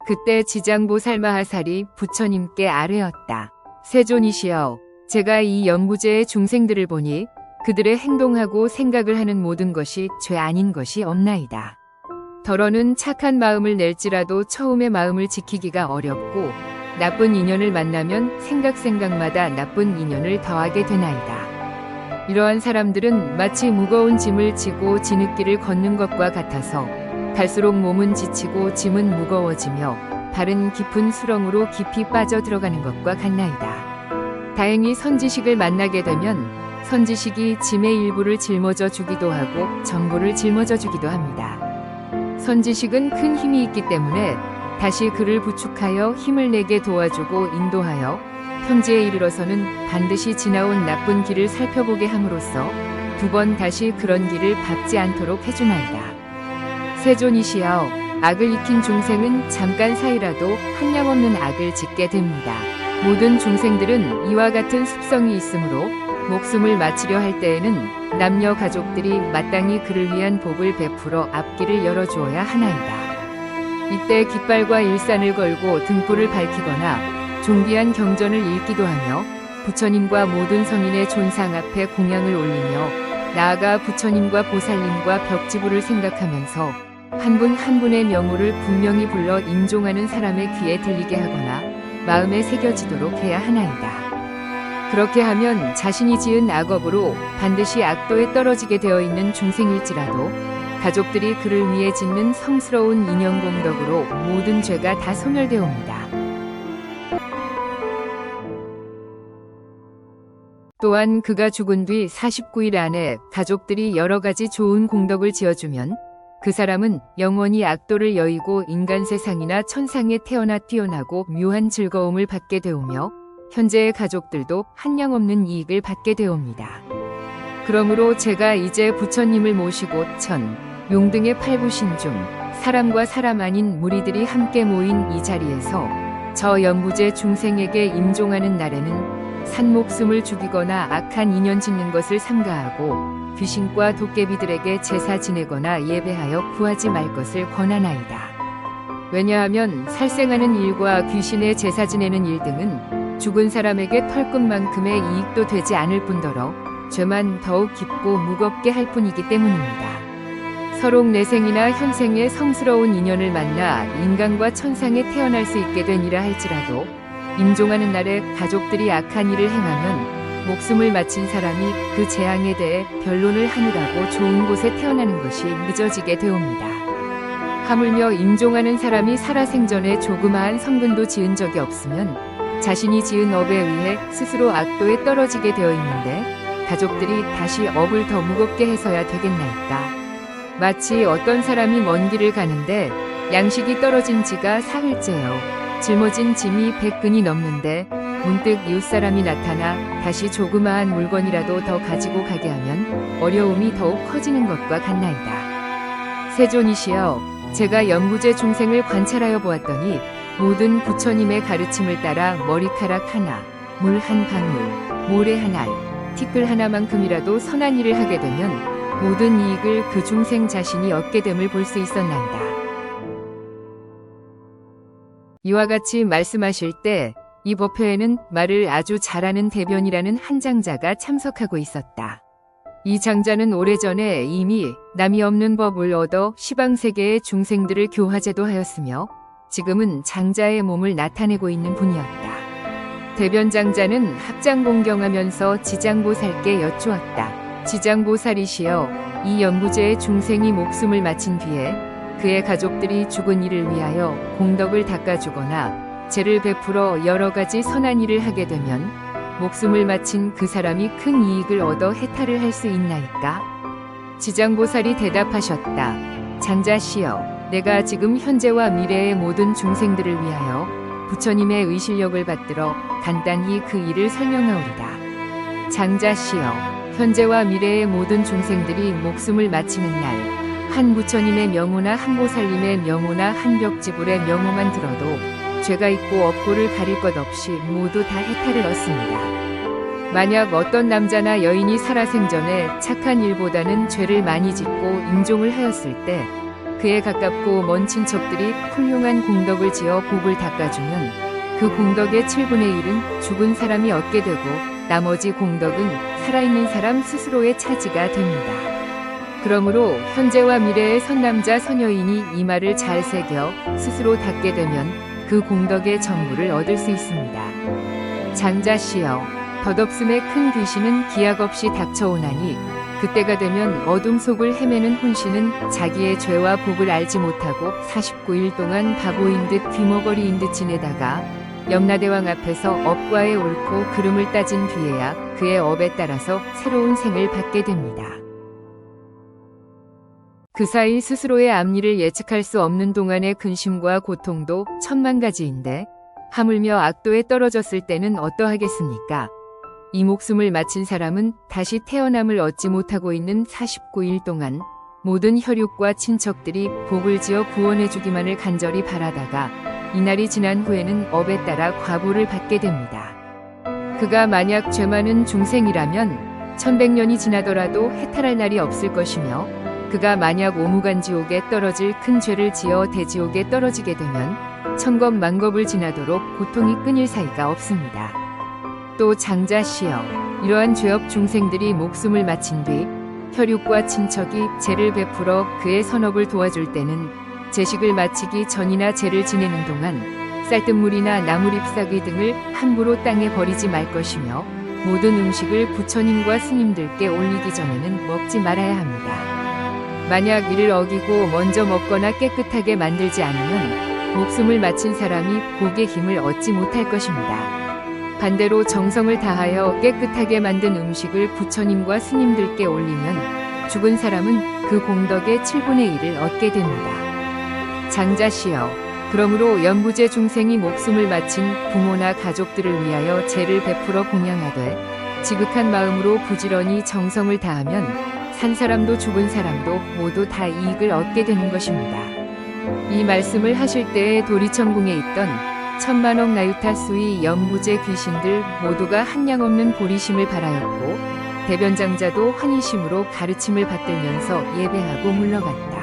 그때 지장보살 마하살이 부처님께 아뢰었다. 세존이시여, 제가 이 연부제의 중생들을 보니 그들의 행동하고 생각을 하는 모든 것이 죄 아닌 것이 없나이다. 더러는 착한 마음을 낼지라도 처음의 마음을 지키기가 어렵고 나쁜 인연을 만나면 생각마다 나쁜 인연을 더하게 되나이다. 이러한 사람들은 마치 무거운 짐을 지고 진흙길을 걷는 것과 같아서 갈수록 몸은 지치고 짐은 무거워지며 발은 깊은 수렁으로 깊이 빠져 들어가는 것과 같나이다. 다행히 선지식을 만나게 되면 선지식이 짐의 일부를 짊어져 주기도 하고 전부를 짊어져 주기도 합니다. 선지식은 큰 힘이 있기 때문에 다시 그를 부축하여 힘을 내게 도와주고 인도하여 현재에 이르러서는 반드시 지나온 나쁜 길을 살펴보게 함으로써 두 번 다시 그런 길을 밟지 않도록 해주나이다. 세존이시여, 악을 익힌 중생은 잠깐 사이라도 한량없는 악을 짓게 됩니다. 모든 중생들은 이와 같은 습성이 있으므로 목숨을 마치려 할 때에는 남녀 가족들이 마땅히 그를 위한 복을 베풀어 앞길을 열어주어야 하나이다. 이때 깃발과 일산을 걸고 등불을 밝히거나 종비한 경전을 읽기도 하며 부처님과 모든 성인의 존상 앞에 공양을 올리며 나아가 부처님과 보살님과 벽지부를 생각하면서 한 분 한 분의 명호를 분명히 불러 임종하는 사람의 귀에 들리게 하거나 마음에 새겨지도록 해야 하나이다. 그렇게 하면 자신이 지은 악업으로 반드시 악도에 떨어지게 되어 있는 중생일지라도 가족들이 그를 위해 짓는 성스러운 인연공덕으로 모든 죄가 다 소멸되옵니다. 또한 그가 죽은 뒤 49일 안에 가족들이 여러 가지 좋은 공덕을 지어주면 그 사람은 영원히 악도를 여의고 인간 세상이나 천상에 태어나 뛰어나고 묘한 즐거움을 받게 되오며 현재의 가족들도 한량없는 이익을 받게 되옵니다. 그러므로 제가 이제 부처님을 모시고 천, 용 등의 팔부신 중 사람과 사람 아닌 무리들이 함께 모인 이 자리에서 저 연부제 중생에게 임종하는 날에는 산목숨을 죽이거나 악한 인연 짓는 것을 삼가하고 귀신과 도깨비들에게 제사 지내거나 예배하여 구하지 말 것을 권하나이다. 왜냐하면 살생하는 일과 귀신의 제사 지내는 일 등은 죽은 사람에게 털끝만큼의 이익도 되지 않을 뿐더러 죄만 더욱 깊고 무겁게 할 뿐이기 때문입니다. 서록 내생이나 현생의 성스러운 인연을 만나 인간과 천상에 태어날 수 있게 되니라 할지라도 임종하는 날에 가족들이 악한 일을 행하면 목숨을 마친 사람이 그 재앙에 대해 변론을 하느라고 좋은 곳에 태어나는 것이 늦어지게 되옵니다. 하물며 임종하는 사람이 살아생전에 조그마한 성근도 지은 적이 없으면 자신이 지은 업에 의해 스스로 악도에 떨어지게 되어 있는데 가족들이 다시 업을 더 무겁게 해서야 되겠나이까. 마치 어떤 사람이 먼 길을 가는데 양식이 떨어진 지가 사흘째요. 짊어진 짐이 100근이 넘는데 문득 이웃사람이 나타나 다시 조그마한 물건이라도 더 가지고 가게 하면 어려움이 더욱 커지는 것과 같나이다. 세존이시여, 제가 연부제 중생을 관찰하여 보았더니 모든 부처님의 가르침을 따라 머리카락 하나, 물 한 방울, 모래 한 알, 티끌 하나만큼이라도 선한 일을 하게 되면 모든 이익을 그 중생 자신이 얻게 됨을 볼 수 있었나이다. 이와 같이 말씀하실 때 이 법회에는 말을 아주 잘하는 대변이라는 한 장자가 참석하고 있었다. 이 장자는 오래전에 이미 남이 없는 법을 얻어 시방세계의 중생들을 교화제도 하였으며 지금은 장자의 몸을 나타내고 있는 분이었다. 대변 장자는 합장공경하면서 지장보살께 여쭈었다. 지장보살이시여, 이 연부제의 중생이 목숨을 마친 뒤에 그의 가족들이 죽은 이를 위하여 공덕을 닦아주거나 죄를 베풀어 여러 가지 선한 일을 하게 되면 목숨을 마친 그 사람이 큰 이익을 얻어 해탈을 할 수 있나이까? 지장보살이 대답하셨다. 장자시여, 내가 지금 현재와 미래의 모든 중생들을 위하여 부처님의 의실력을 받들어 간단히 그 일을 설명하오리다. 장자시여, 현재와 미래의 모든 중생들이 목숨을 마치는 날 한 부처님의 명호나 한 보살님의 명호나 한 벽지불의 명호만 들어도 죄가 있고 없고를 가릴 것 없이 모두 다 해탈을 얻습니다. 만약 어떤 남자나 여인이 살아생전에 착한 일보다는 죄를 많이 짓고 임종을 하였을 때 그에 가깝고 먼 친척들이 훌륭한 공덕을 지어 복을 닦아주면 그 공덕의 7분의 1은 죽은 사람이 얻게 되고 나머지 공덕은 살아있는 사람 스스로의 차지가 됩니다. 그러므로 현재와 미래의 선남자 선여인이 이 말을 잘 새겨 스스로 닦게 되면 그 공덕의 전부를 얻을 수 있습니다. 장자씨여, 덧없음의 큰 귀신은 기약 없이 닥쳐오나니 그때가 되면 어둠 속을 헤매는 혼신은 자기의 죄와 복을 알지 못하고 49일 동안 바보인 듯 귀머거리인 듯 지내다가 염라대왕 앞에서 업과의 옳고 그름을 따진 뒤에야 그의 업에 따라서 새로운 생을 받게 됩니다. 그 사이 스스로의 앞일을 예측할 수 없는 동안의 근심과 고통도 천만 가지인데 하물며 악도에 떨어졌을 때는 어떠하겠습니까? 이 목숨을 마친 사람은 다시 태어남을 얻지 못하고 있는 49일 동안 모든 혈육과 친척들이 복을 지어 구원해주기만을 간절히 바라다가 이날이 지난 후에는 업에 따라 과보를 받게 됩니다. 그가 만약 죄 많은 중생이라면 1100년이 지나더라도 해탈할 날이 없을 것이며 그가 만약 오무간지옥에 떨어질 큰 죄를 지어 대지옥에 떨어지게 되면 천겁만겁을 지나도록 고통이 끊일 사이가 없습니다. 또 장자씨여, 이러한 죄업 중생들이 목숨을 마친 뒤 혈육과 친척이 죄를 베풀어 그의 선업을 도와줄 때는 제식을 마치기 전이나 제를 지내는 동안 쌀뜨물이나 나물 잎사귀 등을 함부로 땅에 버리지 말 것이며 모든 음식을 부처님과 스님들께 올리기 전에는 먹지 말아야 합니다. 만약 이를 어기고 먼저 먹거나 깨끗하게 만들지 않으면 목숨을 마친 사람이 복의 힘을 얻지 못할 것입니다. 반대로 정성을 다하여 깨끗하게 만든 음식을 부처님과 스님들께 올리면 죽은 사람은 그 공덕의 7분의 1을 얻게 됩니다. 장자씨여, 그러므로 연부제 중생이 목숨을 마친 부모나 가족들을 위하여 제를 베풀어 공양하되 지극한 마음으로 부지런히 정성을 다하면 산 사람도 죽은 사람도 모두 다 이익을 얻게 되는 것입니다. 이 말씀을 하실 때에 도리천궁에 있던 천만억 나유타수의 연부제 귀신들 모두가 한량없는 보리심을 바라였고 대변장자도 환희심으로 가르침을 받들면서 예배하고 물러갔다.